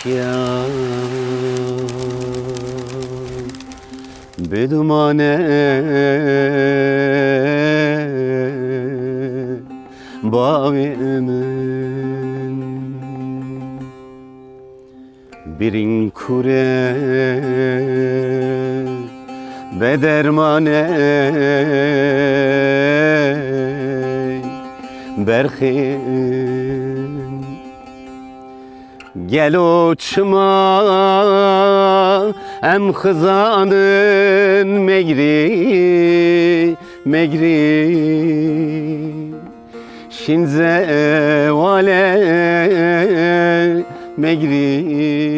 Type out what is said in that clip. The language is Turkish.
ya bedumane bavimin birin kure bedermane berhin gel uçma em hızanın megri megri şinze vale megri